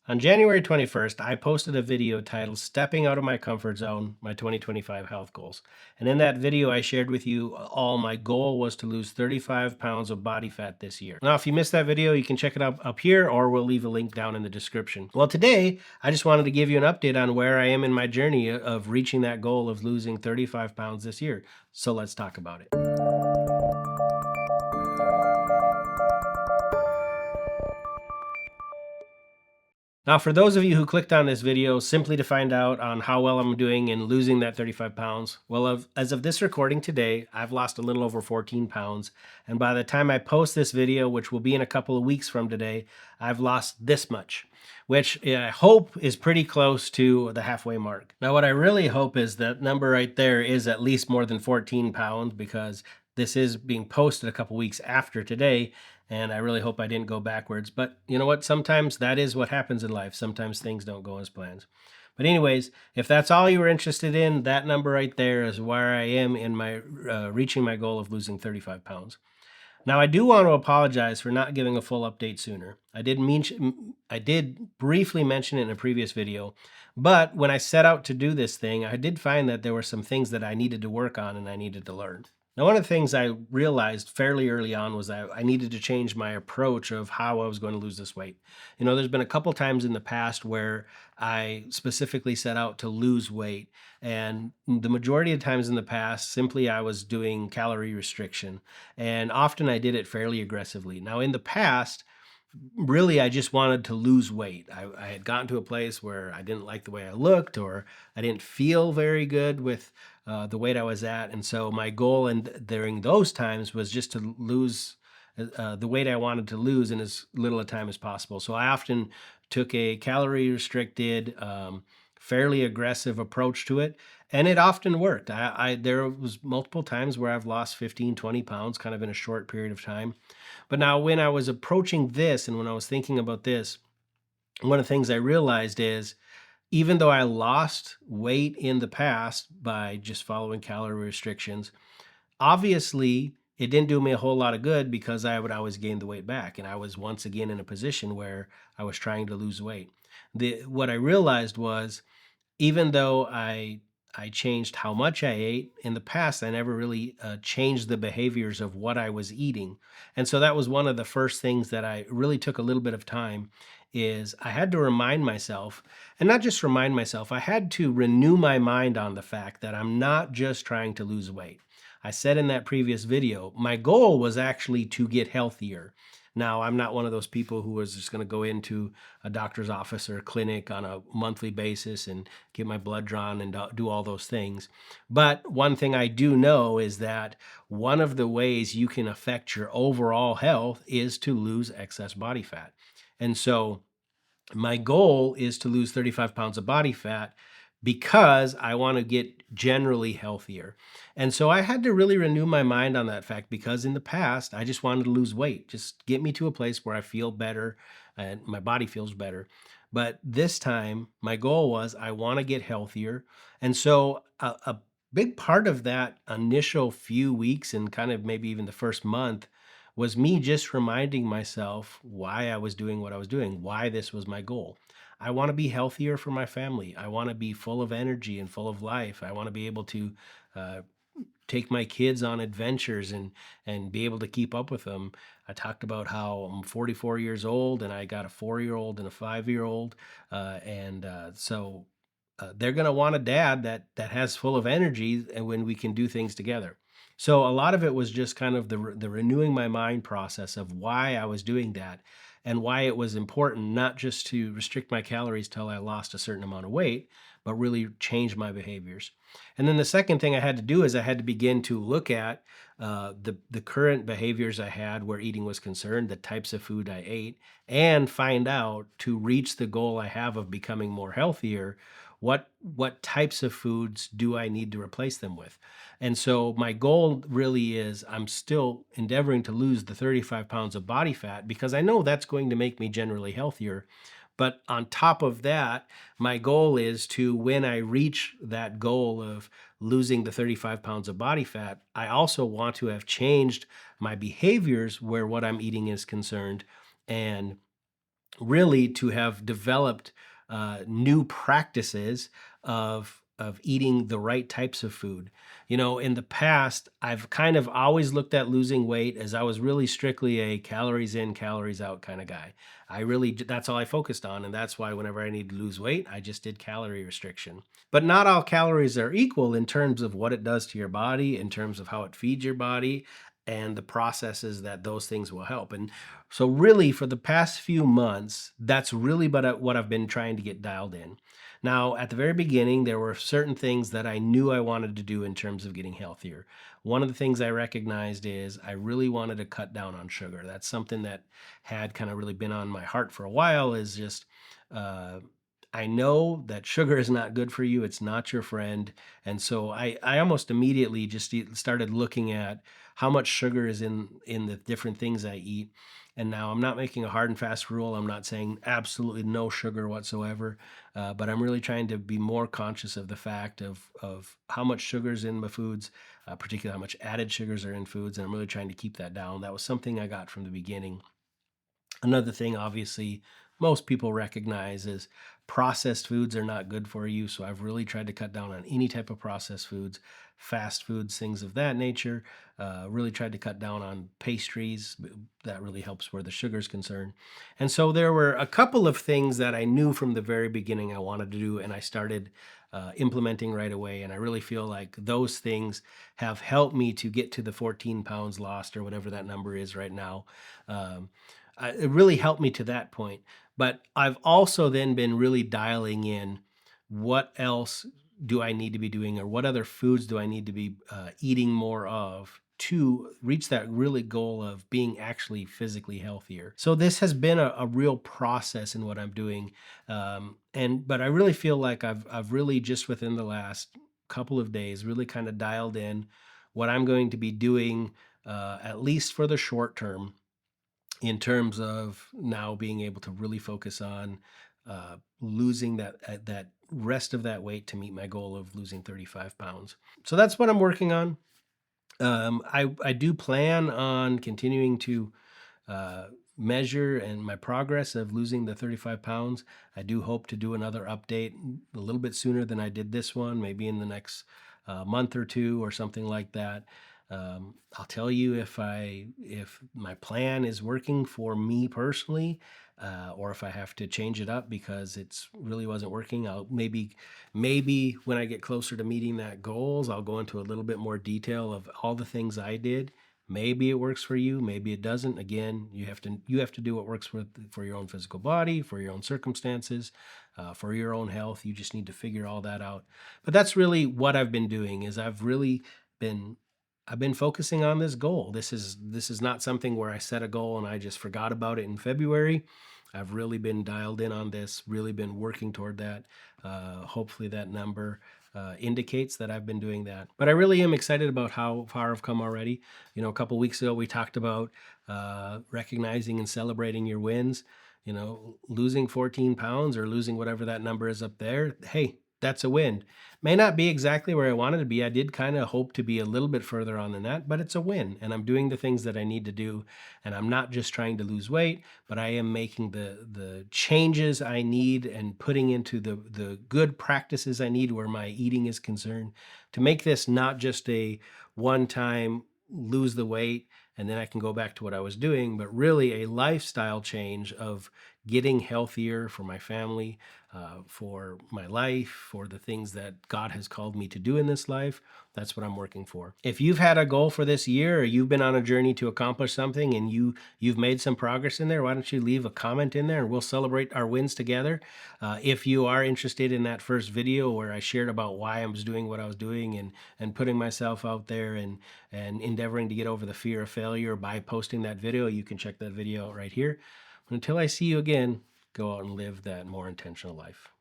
On January 21st, I posted a video titled Stepping Out of My Comfort Zone, My 2025 Health Goals. And in that video, I shared with you all my goal was to lose 35 pounds of body fat this year. Now, if you missed that video, you can check it out up here or we'll leave a link down in the description. Well, today, I just wanted to give you an update on where I am in my journey of reaching that goal of losing 35 pounds this year. So let's talk about it. Now, for those of you who clicked on this video simply to find out on how well I'm doing in losing that 35 pounds, well, as of this recording today, I've lost a little over 14 pounds. And by the time I post this video, which will be in a couple of weeks from today, I've lost this much, which I hope is pretty close to the halfway mark. Now, what I really hope is that number right there is at least more than 14 pounds because this is being posted a couple weeks after today, and I really hope I didn't go backwards. But you know what? Sometimes that is what happens in life. Sometimes things don't go as planned. But anyways, if that's all you were interested in, that number right there is where I am in my reaching my goal of losing 35 pounds. Now, I do want to apologize for not giving a full update sooner. I did briefly mention it in a previous video, but when I set out to do this thing, I did find that there were some things that I needed to work on and I needed to learn. Now, one of the things I realized fairly early on was that I needed to change my approach of how I was going to lose this weight. You know, there's been a couple times in the past where I specifically set out to lose weight. And the majority of times in the past, simply I was doing calorie restriction. And often I did it fairly aggressively. Now, in the past, really, I just wanted to lose weight. I had gotten to a place where I didn't like the way I looked, or I didn't feel very good with the weight I was at. And so my goal during those times was just to lose the weight I wanted to lose in as little a time as possible. So I often took a calorie restricted, fairly aggressive approach to it. And it often worked. There was multiple times where I've lost 15, 20 pounds kind of in a short period of time. But now when I was approaching this and when I was thinking about this, one of the things I realized is even though I lost weight in the past by just following calorie restrictions, obviously it didn't do me a whole lot of good because I would always gain the weight back. And I was once again in a position where I was trying to lose weight. What I realized was even though I changed how much I ate in the past, I never really changed the behaviors of what I was eating. And so that was one of the first things that I really took a little bit of time is I had to remind myself, and not just remind myself, I had to renew my mind on the fact that I'm not just trying to lose weight. I said in that previous video, my goal was actually to get healthier. Now, I'm not one of those people who was just going to go into a doctor's office or a clinic on a monthly basis and get my blood drawn and do all those things. But one thing I do know is that one of the ways you can affect your overall health is to lose excess body fat. And so my goal is to lose 35 pounds of body fat because I want to get generally healthier. And so I had to really renew my mind on that fact because in the past, I just wanted to lose weight, just get me to a place where I feel better and my body feels better. But this time, my goal was I want to get healthier. And so a big part of that initial few weeks and kind of maybe even the first month was me just reminding myself why I was doing what I was doing, why this was my goal. I want to be healthier for my family. I want to be full of energy and full of life. I want to be able to uh, take my kids on adventures and be able to keep up with them. I talked about how I'm 44 years old and I got a 4-year-old and a 5-year-old, so they're going to want a dad that has full of energy and when we can do things together. So a lot of it was just kind of the renewing my mind process of why I was doing that and why it was important not just to restrict my calories till I lost a certain amount of weight, but really change my behaviors. And then the second thing I had to do is I had to begin to look at the current behaviors I had where eating was concerned, the types of food I ate, and find out to reach the goal I have of becoming more healthier, what types of foods do I need to replace them with? And so my goal really is I'm still endeavoring to lose the 35 pounds of body fat because I know that's going to make me generally healthier. But on top of that, my goal is to, when I reach that goal of losing the 35 pounds of body fat, I also want to have changed my behaviors where what I'm eating is concerned and really to have developed new practices of eating the right types of food. In the past, I've kind of always looked at losing weight as I was really strictly a calories in, calories out kind of guy. That's all I focused on. And that's why whenever I needed to lose weight, I just did calorie restriction. But not all calories are equal in terms of what it does to your body, in terms of how it feeds your body, and the processes that those things will help. And so, really, for the past few months, that's really what I've been trying to get dialed in. Now, at the very beginning, there were certain things that I knew I wanted to do in terms of getting healthier. One of the things I recognized is I really wanted to cut down on sugar. That's something that had kind of really been on my heart for a while, is just, uh, I know that sugar is not good for you. It's not your friend. And so I almost immediately just started looking at how much sugar is in the different things I eat. And now I'm not making a hard and fast rule. I'm not saying absolutely no sugar whatsoever, but I'm really trying to be more conscious of the fact of how much sugar is in my foods, particularly how much added sugars are in foods, and I'm really trying to keep that down. That was something I got from the beginning. Another thing, obviously, most people recognize is processed foods are not good for you. So I've really tried to cut down on any type of processed foods, fast foods, things of that nature. Really tried to cut down on pastries. That really helps where the sugar is concerned. And so there were a couple of things that I knew from the very beginning I wanted to do, and I started implementing right away. And I really feel like those things have helped me to get to the 14 pounds lost or whatever that number is right now. Um, it really helped me to that point. But I've also then been really dialing in what else do I need to be doing, or what other foods do I need to be eating more of to reach that really goal of being actually physically healthier. So this has been a real process in what I'm doing, but I really feel like I've really just within the last couple of days really kind of dialed in what I'm going to be doing, at least for the short term, in terms of now being able to really focus on losing that rest of that weight to meet my goal of losing 35 pounds. So that's what I'm working on. I do plan on continuing to uh, measure and my progress of losing the 35 pounds. I do hope to do another update a little bit sooner than I did this one, maybe in the next month or two or something like that. I'll tell you if my plan is working for me personally, or if I have to change it up because it's really wasn't working. I'll maybe when I get closer to meeting that goals, I'll go into a little bit more detail of all the things I did. Maybe it works for you, maybe it doesn't. Again, you have to do what works for your own physical body, for your own circumstances, for your own health. You just need to figure all that out. But that's really what I've been doing. Is been I've been focusing on this goal. This is not something where I set a goal and I just forgot about it in February. I've really been dialed in on this, really been working toward that. Hopefully that number indicates that I've been doing that. But I really am excited about how far I've come already. A couple weeks ago we talked about recognizing and celebrating your wins. Losing 14 pounds or losing whatever that number is up there. Hey, that's a win. May not be exactly where I wanted to be. I did kind of hope to be a little bit further on than that, but it's a win. And I'm doing the things that I need to do. And I'm not just trying to lose weight, but I am making the changes I need and putting into the good practices I need where my eating is concerned to make this not just a one time lose the weight and then I can go back to what I was doing, but really a lifestyle change of getting healthier for my family, for my life, for the things that God has called me to do in this life. That's what I'm working for. If you've had a goal for this year, or you've been on a journey to accomplish something and you've made some progress in there, why don't you leave a comment in there and we'll celebrate our wins together. If you are interested in that first video where I shared about why I was doing what I was doing and putting myself out there and endeavoring to get over the fear of failure by posting that video, you can check that video out right here. Until I see you again, go out and live that more intentional life.